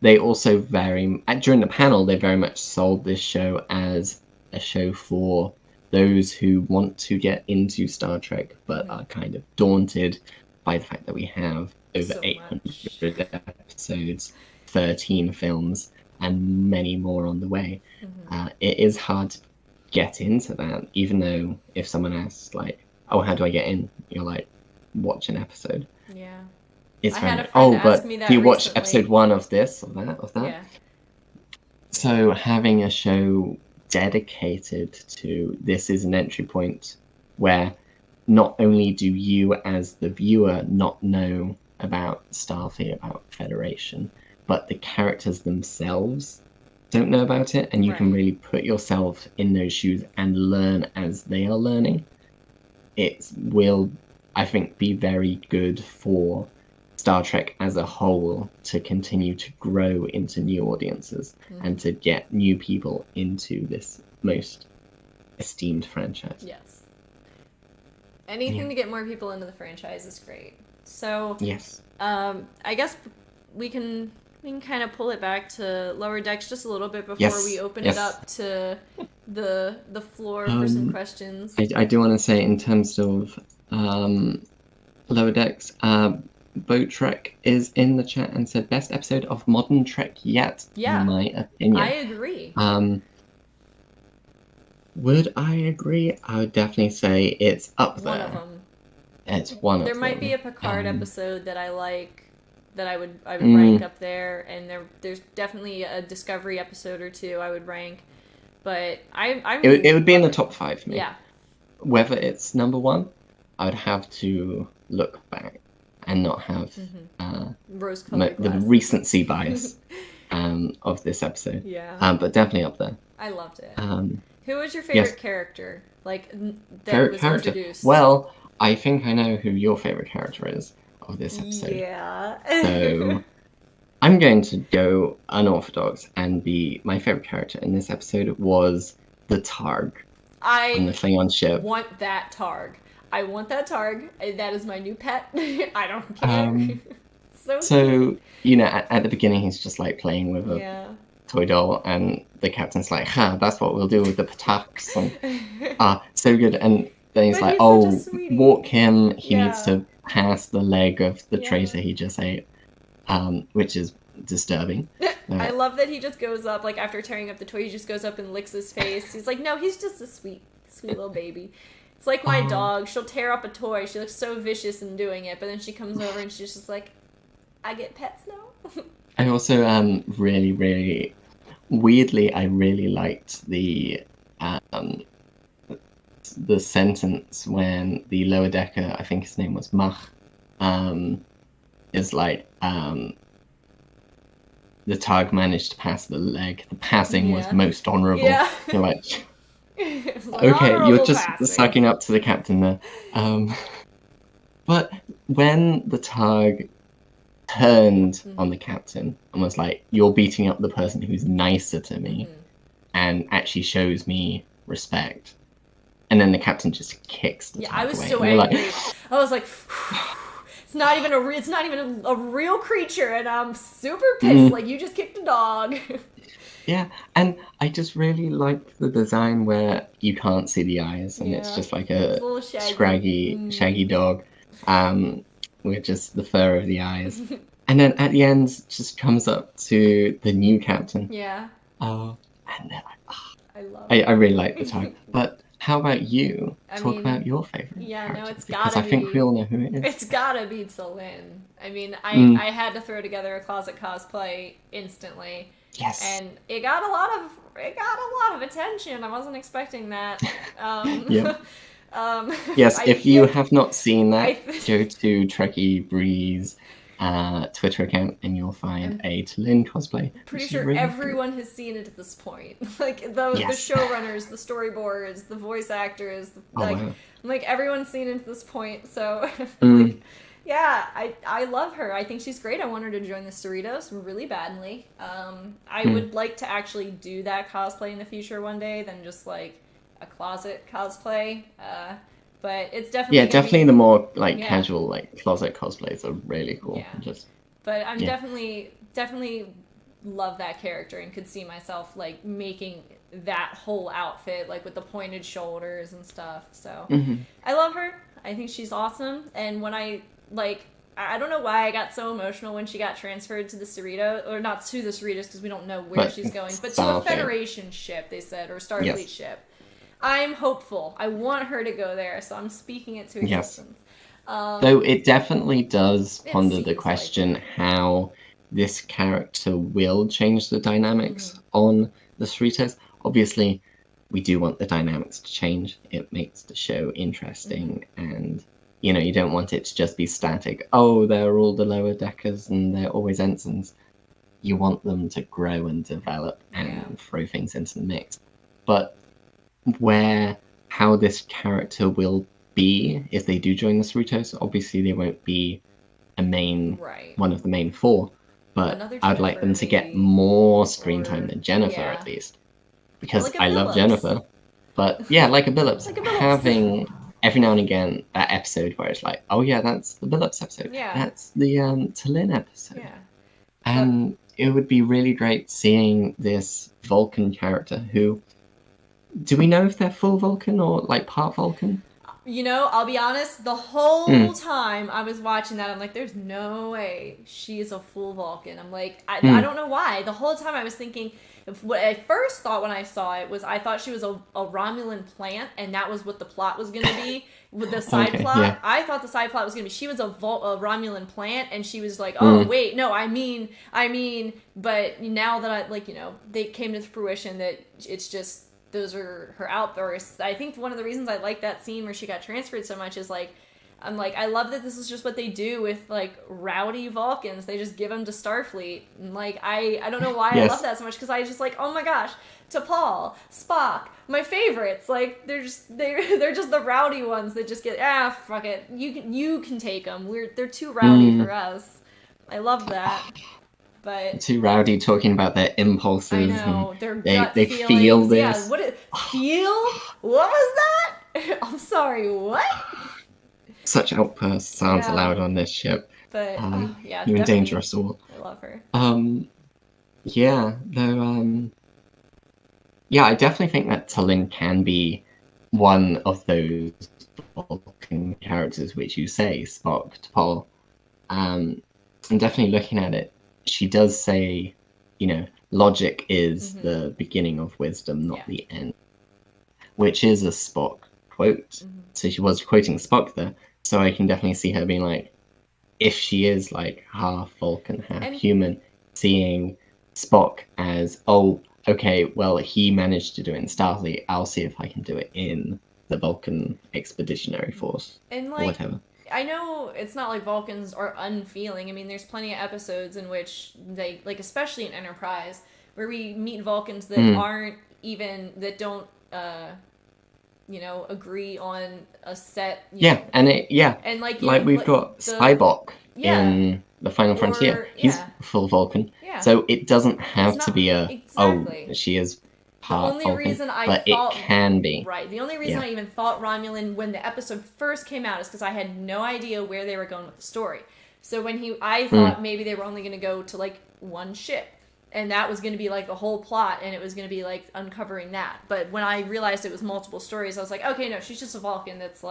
they also during the panel they very much sold this show as a show for those who want to get into Star Trek but are kind of daunted by the fact that we have over 800 episodes, 13 films, and many more on the way. It is hard to get into that, even though if someone asks like, how do I get in, you're like, watch an episode. It's very much, but do you watch episode 1 of this or that? So having a show dedicated to this is an entry point where not only do you as the viewer not know about Starfleet, about Federation, but the characters themselves don't know about it, and you can really put yourself in those shoes and learn as they are learning. It will, I think, be very good for Star Trek as a whole to continue to grow into new audiences and to get new people into this most esteemed franchise. Yes. Anything to get more people into the franchise is great. So yes, I guess we can kind of pull it back to Lower Decks just a little bit before we open it up to the floor for some questions. I do want to say, in terms of Lower Decks, Boat Trek is in the chat and said best episode of modern Trek yet, in my opinion. I agree. Would I agree? I would definitely say it's up One there. of them. It's one of There them. might be a Picard episode that I like, that I would Mm. rank up there, and there's definitely a Discovery episode or two I would rank. But It would be in the top 5 for me. Yeah. Whether it's number 1, I would have to look back and not have Rose-colored the glasses. recency bias of this episode. Yeah. But definitely up there. I loved it. Um, Who was your favorite yes. character? Like, that Favorite was character? introduced? Well, I think I know who your favorite character is of this episode. Yeah. So I'm going to go unorthodox and my favorite character in this episode was the Targ on the Klingon ship. Want that Targ. I want that Targ. That is my new pet. I don't care. So, you know, at the beginning he's just like playing with a Yeah. toy doll, and the captain's like, "Ha, that's what we'll do with the Pataks." And so good. And then he's But like, he's "Oh, such a sweetie." walk him. He Yeah. needs to pass the leg of the Yeah. traitor he just ate," which is disturbing. I love that he just goes up, like, after tearing up the toy, he just goes up and licks his face. He's like, no, he's just a sweet little baby. It's like my dog. She'll tear up a toy. She looks so vicious in doing it, but then she comes over and she's just like, I get pets now. I also really, really weirdly, I really liked the sentence when the lower decker, I think his name was Mach, is like the Targ managed to pass the leg. The passing was most honourable. Yeah. You're like, Like, okay, you're honorable just passing. sucking up to the captain there. But when the Targ turned on the captain and was like, "You're beating up the person who's nicer to me and actually shows me respect," and then the captain just kicks the Targ I was away. so And you're angry. like, I was like, it's not even a real creature, and I'm super pissed. Like, you just kicked a dog. yeah, and I just really like the design where you can't see the eyes, and it's just like a little shaggy. shaggy dog, with just the fur of the eyes. And then at the end, just comes up to the new captain. Yeah. Oh, and they're like, oh. I love I really like the Targ. But how about you? I Talk mean, about your favorite yeah, character. no, it's because gotta I think be- we all know who it is. It's gotta be Celine. I mean, I had to throw together a closet cosplay instantly. Yes. And it got a lot of attention. I wasn't expecting that. Yep. Yes, if you have not seen that, I- go to Trekkie Brie's Twitter account and you'll find a Talin cosplay. Pretty which is sure really everyone has seen it at this point. Like the Yes. showrunners, the storyboards, the voice actors, wow. like everyone's seen it at this point. So Mm. like, yeah, I love her. I think she's great. I want her to join the Cerritos really badly. I would like to actually do that cosplay in the future one day than just like a closet cosplay. But it's definitely Yeah, definitely the more like Yeah. casual like closet cosplays are really cool. Yeah. Just But I'm Yeah. definitely love that character and could see myself like making that whole outfit like with the pointed shoulders and stuff. So I love her. I think she's awesome. And when I don't know why I got so emotional when she got transferred to the Cerrito, or not to the Cerritos because we don't know where But she's going, but to a Starfleet. Federation ship, they said, or Starfleet Yes. ship. I'm hopeful. I want her to go there, so I'm speaking it to Yes. existence. though it definitely does ponder seems the like question how this character will change the dynamics on the Cerritos. Obviously, we do want the dynamics to change. It makes the show interesting and you don't want it to just be static. Oh, they're all the lower deckers and they're always ensigns. You want them to grow and develop and throw things into the mix. But how this character will be if they do join the Cerritos, obviously they won't be one of the main 4. But Another I'd like them to Jennifer, get maybe, more screen time or- than Jennifer yeah. at least. Because like a I love Billups. Jennifer. But yeah, like a Billups. Like a Billups. Having every now and again that episode where it's like, oh yeah, that's the Billups episode. Yeah. That's the Talin episode. Yeah. And it would be really great seeing this Vulcan character who... Do we know if they're full Vulcan or like part Vulcan? I'll be honest, the whole time I was watching that, I'm like, there's no way she's a full Vulcan. I'm like, I don't know why. The whole time I was thinking, what I first thought when I saw it was I thought she was a Romulan plant, and that was what the plot was going to be. With the side plot, yeah. I thought the side plot was going to be she was a Romulan plant, and she was like, oh, wait, no, I mean, but now that they came to fruition that it's just, those are her outbursts. I think one of the reasons I like that scene where she got transferred so much is I'm like, I love that this is just what they do with rowdy Vulcans. They just give them to Starfleet. And I don't know why I love that so much, because I just oh my gosh, T'Pol, Spock, my favorites. They're just the rowdy ones that just get fuck it. You can take them. They're too rowdy for us. I love that. But too rowdy, talking about their impulses. I know, their gut they feelings. feel this. Yeah, feel? What was that? I'm sorry, what? Such outbursts aren't allowed on this ship. But you endanger us all. I love her. Yeah, though. Yeah, I definitely think that T'Lyn can be one of those Vulcan characters which you say, Spock, T'Pol. And definitely looking at it, she does say, logic is the beginning of wisdom, not the end. Which is a Spock quote. So she was quoting Spock there. So I can definitely see her being if she is half Vulcan, half human, seeing Spock as, oh, okay, well, he managed to do it in Starfleet. I'll see if I can do it in the Vulcan Expeditionary Force, and or whatever. I know it's not like Vulcans are unfeeling. I mean, there's plenty of episodes in which they, especially in Enterprise, where we meet Vulcans that aren't even, that don't, agree on a set. And we've got Spybok in The Final Frontier. He's full Vulcan. Yeah. So it doesn't have to be she is part Vulcan, but it can be. Right. The only reason I even thought Romulan when the episode first came out is because I had no idea where they were going with the story. So when I thought maybe they were only going to go to one ship, and that was going to be the whole plot, and it was going to be uncovering that. But when I realized it was multiple stories, I was like, okay, no, she's just a Vulcan that's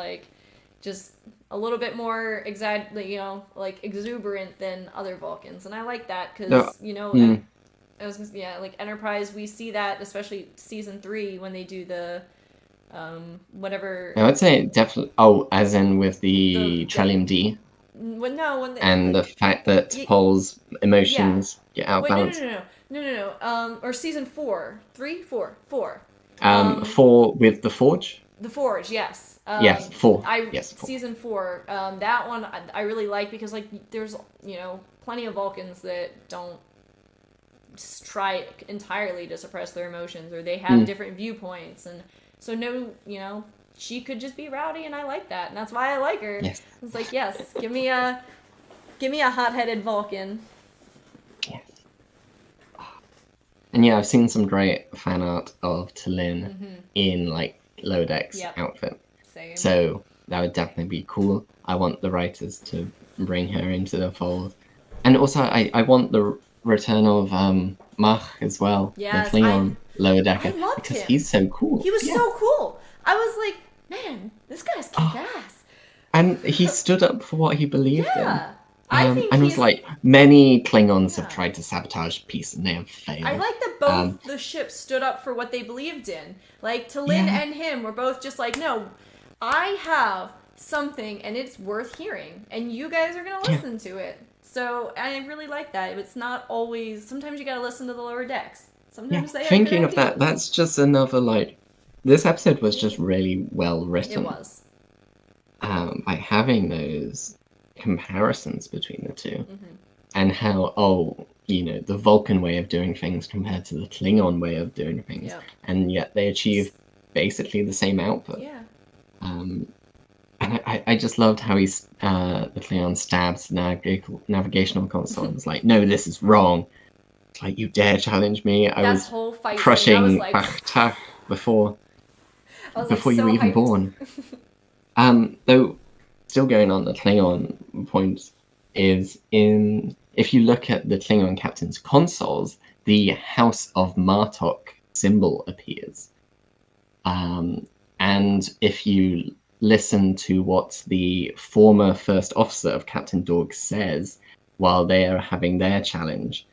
just a little bit more exuberant than other Vulcans, and I like that because I was Enterprise, we see that, especially season 3 when they do the whatever. I would say definitely. Oh, as in with the Trillium D. The fact that T'Pol's emotions get out of balance. No. Or season 4, 3, 4. 4 with the Forge. The Forge, yes. Yes, 4. 4. Season 4. That one I really like because there's plenty of Vulcans that don't try entirely to suppress their emotions, or they have different viewpoints, and so she could just be rowdy, and I like that, and that's why I like her. Yes. It's yes, give me a hot-headed Vulcan. Yes. And I've seen some great fan art of T'Lyn in Lower Decks outfit. Same. So that would definitely be cool. I want the writers to bring her into the fold, and also I want the return of Mach as well. Yes, the Klingon Lower Decker. I loved because him. He's so cool. He was so cool. I was like, man, this guy's kick-ass. And he stood up for what he believed in. I think and it was many Klingons have tried to sabotage peace and they have failed. I like that both the ships stood up for what they believed in. T'Lyn and him were both just no, I have something and it's worth hearing, and you guys are going to listen to it. So I really like that. It's not always. Sometimes you gotta listen to the Lower Decks. Sometimes they have thinking good of ideas. that's just another This episode was just really well written. It was. By having those comparisons between the two, and how the Vulcan way of doing things compared to the Klingon way of doing things, and yet they achieve basically the same output. Yeah. And I just loved how the Klingon stabs the navigational console and was like, no, this is wrong. It's you dare challenge me. I was whole fight crushing Bachtach before you were even born. Though, still going on the Klingon point, is if you look at the Klingon captain's consoles, the House of Martok symbol appears. And if you listen to what the former first officer of Captain Dorg says while they are having their challenge.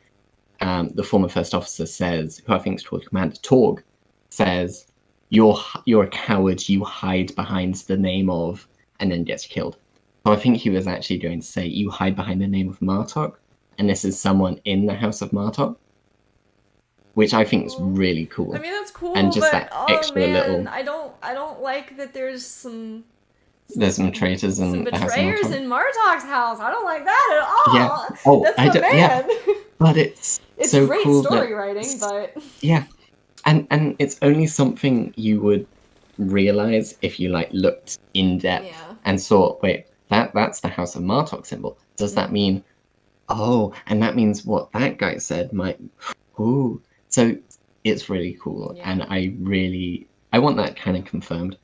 The former first officer says, who I think is called Commander Torg, says, you're a coward, you hide behind the name of, and then gets killed. So I think he was actually going to say, you hide behind the name of Martok, and this is someone in the House of Martok, which I think is really cool. I mean, that's cool, and just but that extra little... I don't like that there's some traitors in some the House of betrayers Martok. in Martok's house. I don't like that at all. Yeah. Oh, that's the man. Yeah. But it's so great cool story writing, but yeah, and it's only something you would realize if you like looked in depth and saw, wait, that's the House of Martok symbol. Does that mean? Oh, and that means what that guy said might. Ooh, so it's really cool, and I want that kind of confirmed,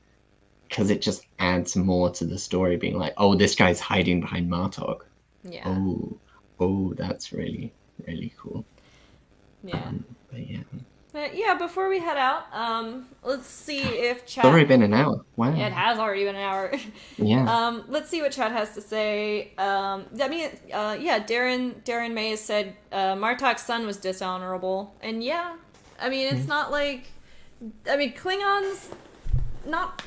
because it just adds more to the story, being like, oh, this guy's hiding behind Martok. Yeah. Oh, that's really cool. Yeah. But yeah, before we head out, let's see if chat... It's already been an hour. Wow. Yeah, it has already been an hour. Yeah. Let's see what chat has to say. Darren Mays said Martok's son was dishonorable. And yeah, I mean, it's not like... I mean, Klingons... not...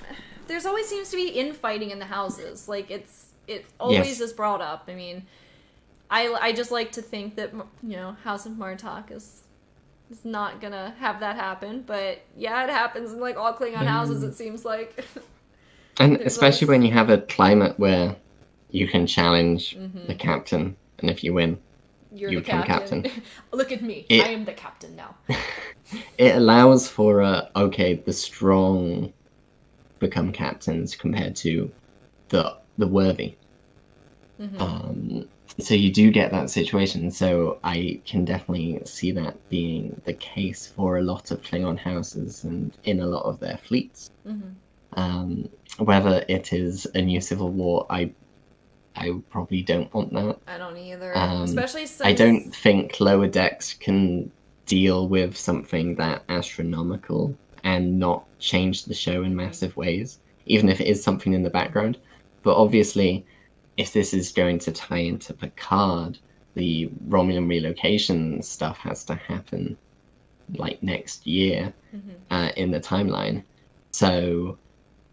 There's always seems to be infighting in the houses. Like, it always is brought up. I mean... I just like to think that, House of Martok is not gonna have that happen, but yeah, it happens in like all Klingon houses, it seems like. And especially when you have a climate where you can challenge the captain, and if you win, you become captain. Look at me, I am the captain now. It allows for the strong become captains compared to the worthy. So you do get that situation, so I can definitely see that being the case for a lot of Klingon houses and in a lot of their fleets. Whether it is a new civil war, I probably don't want that. I don't either, especially since... I don't think Lower Decks can deal with something that astronomical and not change the show in massive ways, even if it is something in the background. But obviously... if this is going to tie into Picard, the Romulan relocation stuff has to happen like next year in the timeline. So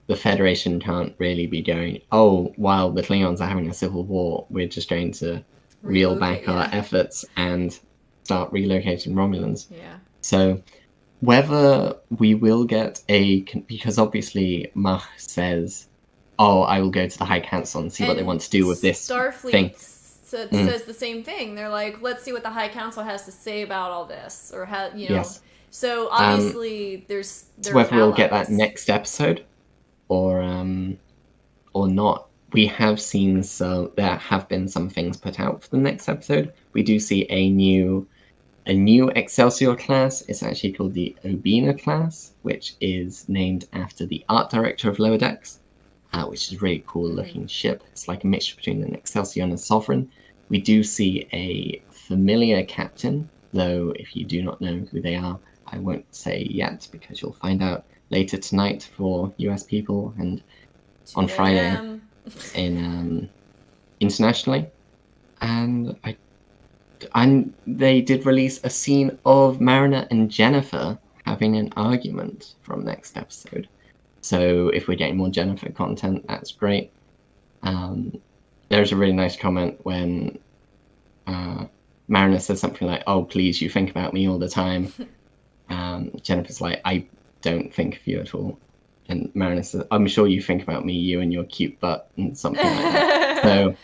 the Federation can't really be going, oh, while the Klingons are having a civil war, we're just going to reel back our efforts and start relocating Romulans. Yeah. So whether we will get because obviously Mach says, oh, I will go to the High Council and see what they want to do with this thing. Starfleet says the same thing. They're like, let's see what the High Council has to say about all this, or how, Yes. So obviously, there's whether we'll get that next episode, or not. We have seen there have been some things put out for the next episode. We do see a new Excelsior class. It's actually called the Obina class, which is named after the art director of Lower Decks. Which is a really cool looking ship. It's like a mixture between an Excelsior and a Sovereign. We do see a familiar captain, though if you do not know who they are, I won't say yet, because you'll find out later tonight for US people and on Friday in internationally. And they did release a scene of Mariner and Jennifer having an argument from next episode. So if we're getting more Jennifer content, that's great. There's a really nice comment when Mariner says something like, oh, please, you think about me all the time. Jennifer's like, I don't think of you at all. And Mariner says, I'm sure you think about me, you and your cute butt, and something like that. So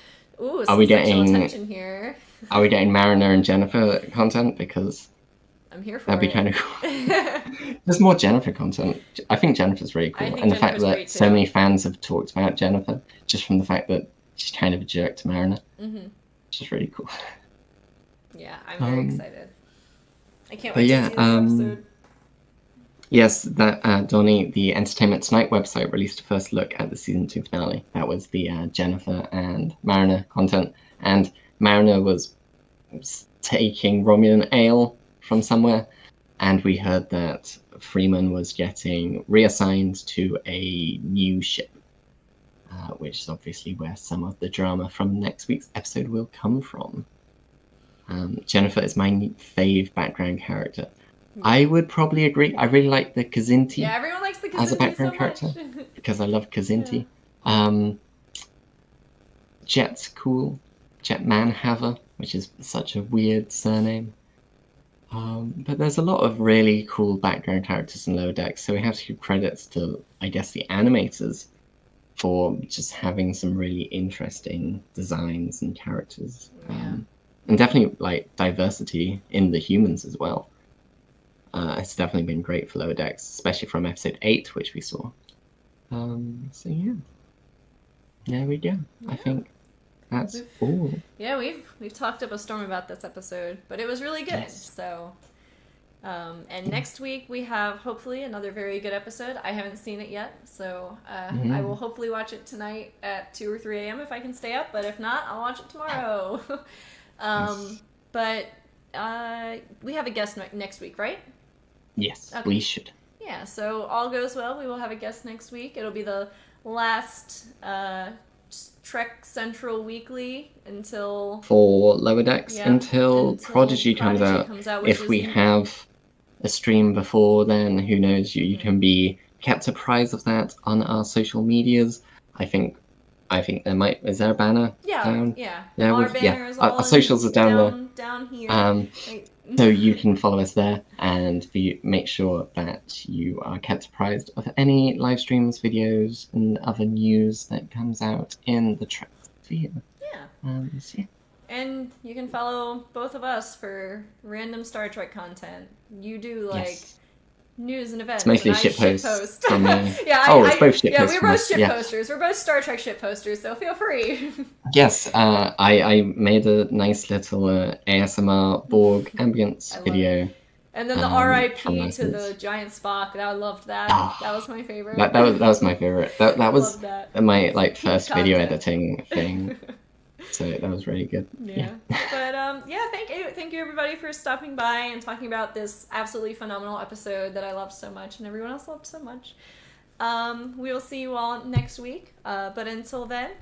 ooh, are we getting attention here? Are we getting Mariner and Jennifer content? Because I'm here for that'd be kind of cool. There's more Jennifer content. I think Jennifer's really cool. And the fact that so many fans have talked about Jennifer, just from the fact that she's kind of a jerk to Mariner. Which is really cool. Yeah, I'm very excited. I can't wait to see this episode. Yes, Donnie, the Entertainment Tonight website released a first look at the season 2 finale. That was the Jennifer and Mariner content. And Mariner was taking Romulan ale from somewhere, and we heard that Freeman was getting reassigned to a new ship. which is obviously where some of the drama from next week's episode will come from. Jennifer is my fave background character. I would probably agree. I really like the Kazinti. Yeah, everyone likes the Kazinti as a background so character much. because I love Kazinti. Yeah. Jet's cool. Jet Manhaver, which is such a weird surname. But there's a lot of really cool background characters in Lower Decks, so we have to give credits to, I guess, the animators for just having some really interesting designs and characters. And definitely, like, diversity in the humans as well. It's definitely been great for Lower Decks, especially from episode 8, which we saw. So yeah. There we go. Yeah. I think that's all. Yeah, we've talked up a storm about this episode, but it was really good. Yes. So, and next week we have hopefully another very good episode. I haven't seen it yet, so I will hopefully watch it tonight at 2 or 3 a.m. if I can stay up. But if not, I'll watch it tomorrow. But we have a guest next week, right? Yes, okay. We should. Yeah, so all goes well. We will have a guest next week. It'll be the last Trek Central Weekly until... For Lower Decks, until Prodigy comes out. If we have a stream before then, who knows, you can be kept apprised of that on our social medias. I think there might... Is there a banner down? Yeah. Our banner is all our socials are down there. Down here. So you can follow us there and make sure that you are kept apprised of any live streams, videos, and other news that comes out in the Trek sphere. Yeah. And you can follow both of us for random Star Trek content. You do news and events. It's mostly ship posts from me. It's both ship posts. Yeah, we're both ship posters. We're both Star Trek ship posters, so feel free. Yes, I made a nice little ASMR Borg ambience video. And then the R.I.P. to the giant Spock. I loved that. That was my favorite. That was my favorite. That was my first video editing thing. So that was really good. Yeah. But thank you everybody for stopping by and talking about this absolutely phenomenal episode that I loved so much and everyone else loved so much. We will see you all next week. But until then,